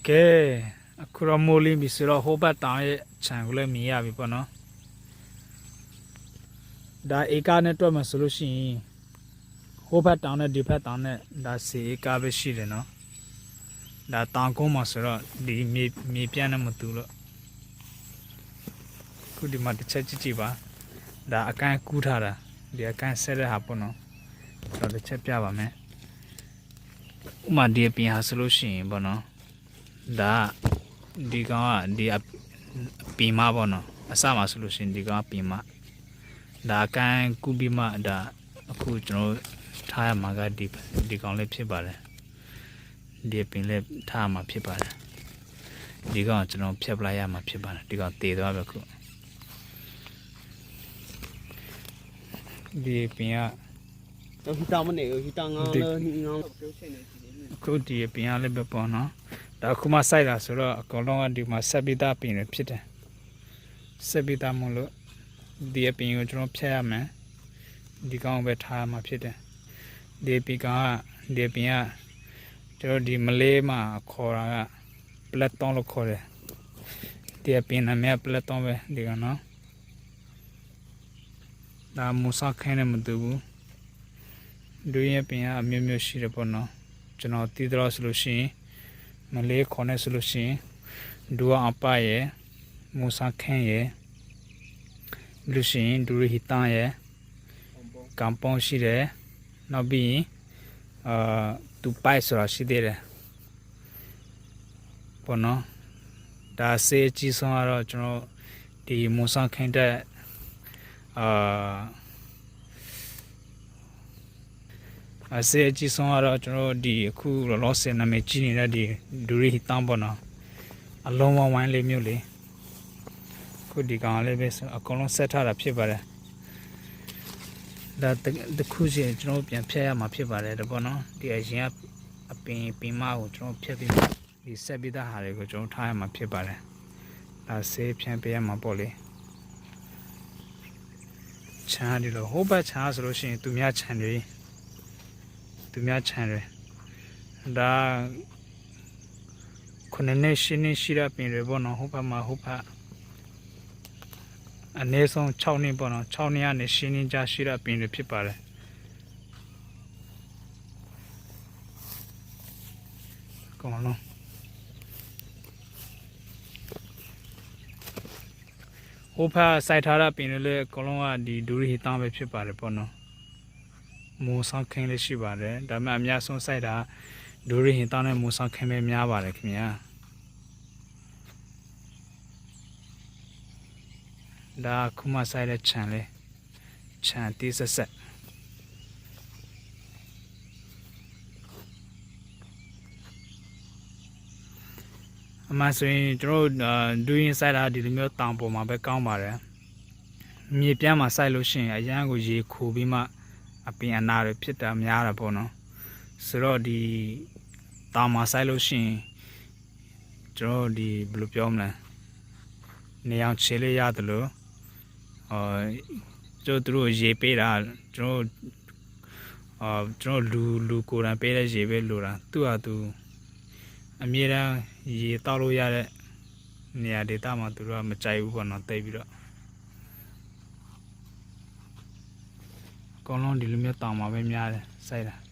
ကဲအခုတော့မိုးလင်းပြီဆိုတော့ဟိုဘက်တောင်ရဲ့ခြံကိုလည်းမြင်ရပြီပေါ့နော်ဒါဧကနဲ့တွက်မှဆိုလို့ရှိရင်ဟိုဘက်တောင်နဲ့ဒီဘက်တောင်နဲ့ဒါစီဧကပဲရှိတယ်နော်ဒါတောင်ကုန်းမှာဆိုတော့ဒီမြေပြန့်နဲ့မတူလို့ခုဒီမှာတစ်ချက်ကြည့်ပါဒါအကန့်ကူးထားတာဒီအကန့်ဆက်တဲ့ဟာပေါ့နော်တော့တစ်ချက်ပြပါမယ်ဥမာဒီပြင်ဟာဆိုလို့ရှိရင်ပေါ့နော်ဒါဒီကောင်ကဒီပင်မပေါ့နော်အစမှာဆိုလို့ရှိရင်ဒီကောင်ပင်မဒါအကန့်ကူးပြီးမှဒါအခုကျွန်တော်ထားရမှာကဒီကောင်လေးဖြစ်ပါတယ်ဒီပင်လေးထားမှာဖြစ်ပါတယ်ဒီကောင်ကျွန်တော်ဖြတ်ပလိုက်ရမှာဖြစ်ပါတယ်ဒီကောင်တည်သွားပြီခုဒီပင်ကဟီတာမနေဟီတာငါလည်းဟီငါပြုတ်ချိန်နေစီနေအခုဒီပင်ကလည်းပဲပေါ့နော်ဒါခုမှစိုက်တာဆိုတော့အကောင်လုံးကဒီမှာဆက်ပြီးသားပင်တွေဖြစ်တယ်ဆက်ပြီးသားမို့လို့ဒီပင်ကိုကျွန်တော်ဖြတ်ရမယ်ဒီကောင်ပဲထားမှာဖြစ်တယ်ဒီပင်ကကျွန်တော်ဒီမလေးမှာခေါ်တာကပလက်တောင်းလို့ခေါ်တယ်ဒီပင်နာမည်ပလက်တောင်းပဲဒီကနော်ဒါမူဆာခိုင်းနေမတူဘူးဒူရဲ့ပင်ကအမျိုးမျိုးရှိတယ်ပေါ့နော်ကျွန်တော်တည်တော်ဆိုလို့ရှိရင်မလေးခေါ်နေဆိုလို့ရှိရင်ဒူအပရဲ့မူဆာခိုင်းရဲ့လူရှိရင်ဒူဟီတန်ရဲ့ကမ်ပေါင်းရှိတယ်နောက်ပြီးတူပိုက်ဆိုတာရှိသေးတယ်ပေါ့နော်ဒါစေးကြီးဆုံးကတော့ကျွန်တော်ဒီမူဆာခိုင်းတဲ့အစေးကြီးဆုံးကတော့ကျွန်တော်ဒီအခုလောဆယ်နာမည်ကြီးနေတဲ့ဒီဒူရီဟီတန်ပေါ့နော်အလုံးဝဝိုင်းလေးမျိုးလေးခုဒီကောင်လေးပဲအကုန်လုံးဆက်ထားတာဖြစ်ပါတယ်ဒါတခုစီကျွန်တော်ပြန်ဖြတ်ရမှာဖြစ်ပါတယ်ဒါပေါ့နော်ဒီအရင်ကအပင်မကိုကျွန်တော်ဖြတ်ပြီးဒီဆက်ပြီးသားဟာတွေကိုကျွန်တော်ထားရမှာဖြစ်ပါတယ်ဒါဆေးဖြန့်ပေးရမှာပေါ့လေချမ်းဒီလိုဟိုဘက်ချမ်းဆိုလို့ရှိရင်သူများချမ်းတွေဒါခုနှစ်ရှင်းနေရှိတဲ့ပင်တွေပေါ့နော်ဟိုဘက်မှာဟိုဘက်အနည်းဆုံး6နှစ်ပေါ့နော်6နှစ်ကနေရှင်းနေကြရှိတဲ့ပင်တွေဖြစ်ပါတယ်ကောင်းလုံးဟိုဘက်စိုက်ထားတဲ့ပင်တွေလည်းအကုန်လုံးကဒီဒူရီဟီတန်ပဲဖြစ်ပါတယ်ပေါ့နော်မူဆောင်ခင်းလေးရှိပါတယ်ဒါပေမဲ့အများဆုံးစိုက်တာဒူရီဟီတန်နဲ့မူဆောင်ခင်းပဲများပါတယ်ခင်ဗျာဒါခုမှစိုက်တဲ့ခြံတီးဆက်အမှဆိုရင်ကျွန်တော်ဒူရင်စိုက်တာဒီလိုမျိုးတောင်ပေါ်မှာပဲကောင်းပါတယ်မြေပြန့်မှာစိုက်လို့ရှိရင်အရန်ကိုရေခိုပြီးမှအပင်အနာတွေဖြစ်တာများတာပေါ့နော်ဆိုတော့ဒီတောင်မှာစိုက်လို့ရှိရင်ကျွန်တော်ဒီဘယ်လိုပြောမလဲနေအောင်ခြေလေးရတယ်လို့ကျွန်တော်တို့ရေပေးတာကျွန်တော်လူကိုယ်တိုင်ပေးတဲ့ရေပဲလိုတာသူ့ဟာသူအမြဲတမ်းရေတောက်လို့ရတဲ့နေရာဒေသမှာသူတို့ကမကြိုက်ဘူးပေါ့နော်တိတ်ပြီးတော့အကောင်လုံးဒီလိုမျိုးတောင်မှာပဲများတယ်စိုက်တာ